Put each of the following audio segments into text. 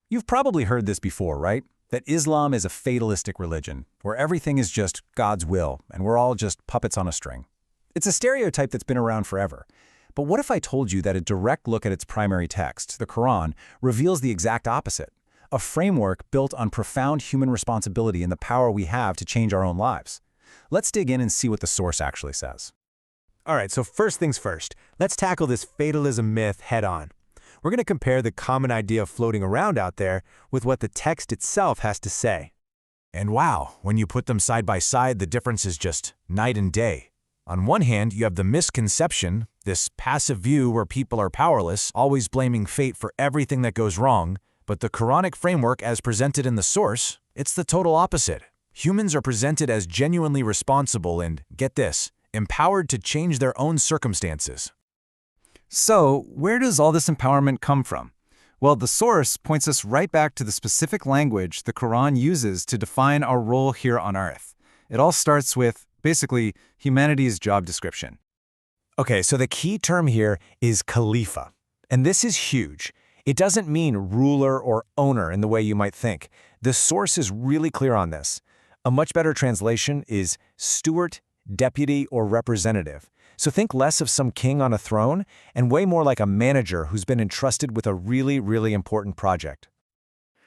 You've probably heard this before, right? That Islam is a fatalistic religion, where everything is just God's will, and we're all just puppets on a string. It's a stereotype that's been around forever. But what if I told you that a direct look at its primary text, the Qur'an, reveals the exact opposite? A framework built on profound human responsibility and the power we have to change our own lives. Let's dig in and see what the source actually says. All right, so first things first, let's tackle this fatalism myth head-on. We're going to compare the common idea floating around out there with what the text itself has to say. And wow, when you put them side by side, the difference is just night and day. On one hand, you have the misconception, this passive view where people are powerless, always blaming fate for everything that goes wrong, but the Quranic framework as presented in the source, it's the total opposite. Humans are presented as genuinely responsible and, get this, empowered to change their own circumstances. So, where does all this empowerment come from? Well, the source points us right back to the specific language the Quran uses to define our role here on Earth. It all starts with, basically, humanity's job description. Okay, so the key term here is khalifah. And this is huge. It doesn't mean ruler or owner in the way you might think. The source is really clear on this. A much better translation is steward, deputy, or representative. So think less of some king on a throne and way more like a manager who's been entrusted with a really, really important project.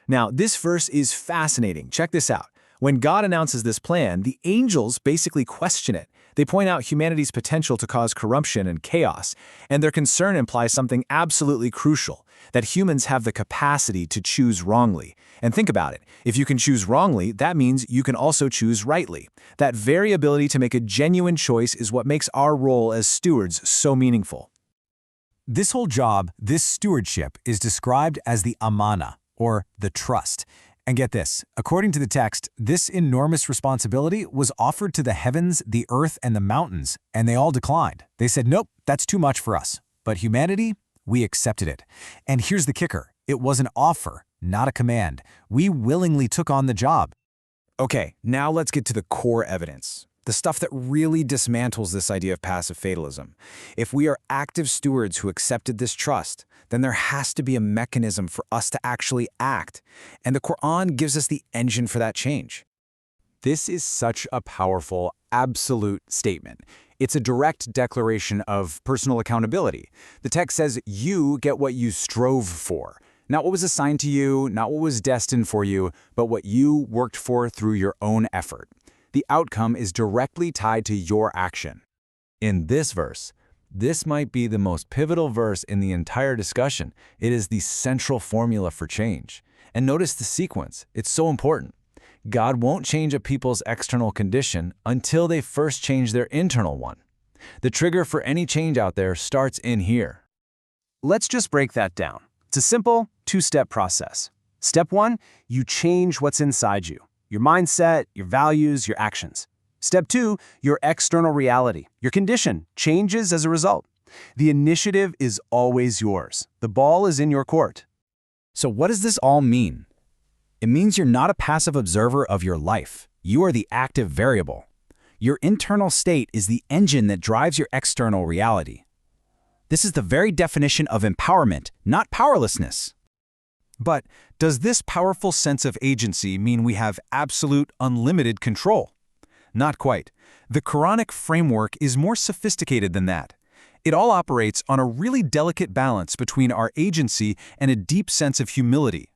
Now, this verse is fascinating. Check this out. When God announces this plan, the angels basically question it. They point out humanity's potential to cause corruption and chaos, and their concern implies something absolutely crucial, that humans have the capacity to choose wrongly. And think about it. If you can choose wrongly, that means you can also choose rightly. That very ability to make a genuine choice is what makes our role as stewards so meaningful. This whole job, this stewardship, is described as the Amanah, or the trust. And get this, according to the text, this enormous responsibility was offered to the heavens, the earth, and the mountains, and they all declined. They said, nope, that's too much for us. But humanity, we accepted it. And here's the kicker. It was an offer, not a command. We willingly took on the job. Okay, now let's get to the core evidence. The stuff that really dismantles this idea of passive fatalism. If we are active stewards who accepted this trust, then there has to be a mechanism for us to actually act. And the Qur'an gives us the engine for that change. This is such a powerful, absolute statement. It's a direct declaration of personal accountability. The text says you get what you strove for. Not what was assigned to you, not what was destined for you, but what you worked for through your own effort. The outcome is directly tied to your action. In this verse, this might be the most pivotal verse in the entire discussion. It is the central formula for change. And notice the sequence. It's so important. God won't change a people's external condition until they first change their internal one. The trigger for any change out there starts in here. Let's just break that down. It's a simple two-step process. Step 1, you change what's inside you. Your mindset, your values, your actions. Step 2, your external reality, your condition, changes as a result. The initiative is always yours. The ball is in your court. So what does this all mean? It means you're not a passive observer of your life. You are the active variable. Your internal state is the engine that drives your external reality. This is the very definition of empowerment, not powerlessness. But does this powerful sense of agency mean we have absolute, unlimited control? Not quite. The Quranic framework is more sophisticated than that. It all operates on a really delicate balance between our agency and a deep sense of humility.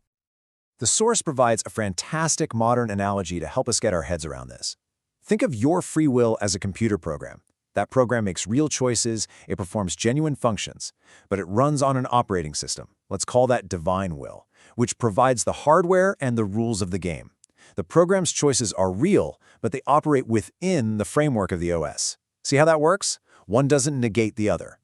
The source provides a fantastic modern analogy to help us get our heads around this. Think of your free will as a computer program. That program makes real choices, it performs genuine functions, but it runs on an operating system. Let's call that divine will, which provides the hardware and the rules of the game. The program's choices are real, but they operate within the framework of the OS. See how that works? One doesn't negate the other.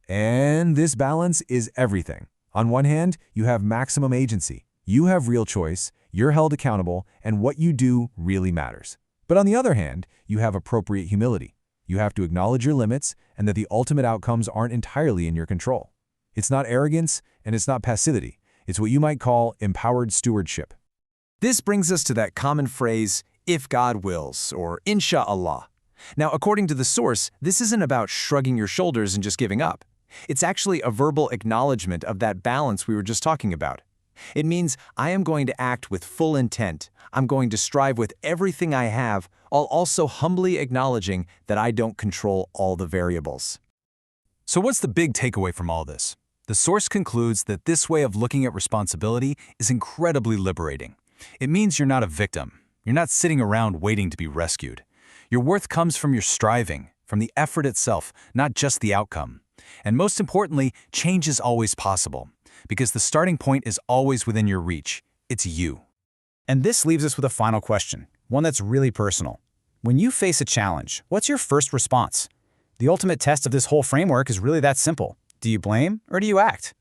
And this balance is everything. On one hand, you have maximum agency. You have real choice, you're held accountable, and what you do really matters. But on the other hand, you have appropriate humility. You have to acknowledge your limits and that the ultimate outcomes aren't entirely in your control. It's not arrogance and it's not passivity. It's what you might call empowered stewardship. This brings us to that common phrase, if God wills, or insha'Allah. Now, according to the source, this isn't about shrugging your shoulders and just giving up. It's actually a verbal acknowledgement of that balance we were just talking about. It means I am going to act with full intent. I'm going to strive with everything I have, while also humbly acknowledging that I don't control all the variables. So what's the big takeaway from all this? The source concludes that this way of looking at responsibility is incredibly liberating. It means you're not a victim. You're not sitting around waiting to be rescued. Your worth comes from your striving, from the effort itself, not just the outcome. And most importantly, change is always possible, because the starting point is always within your reach. It's you. And this leaves us with a final question, one that's really personal. When you face a challenge, what's your first response? The ultimate test of this whole framework is really that simple. Do you blame or do you act?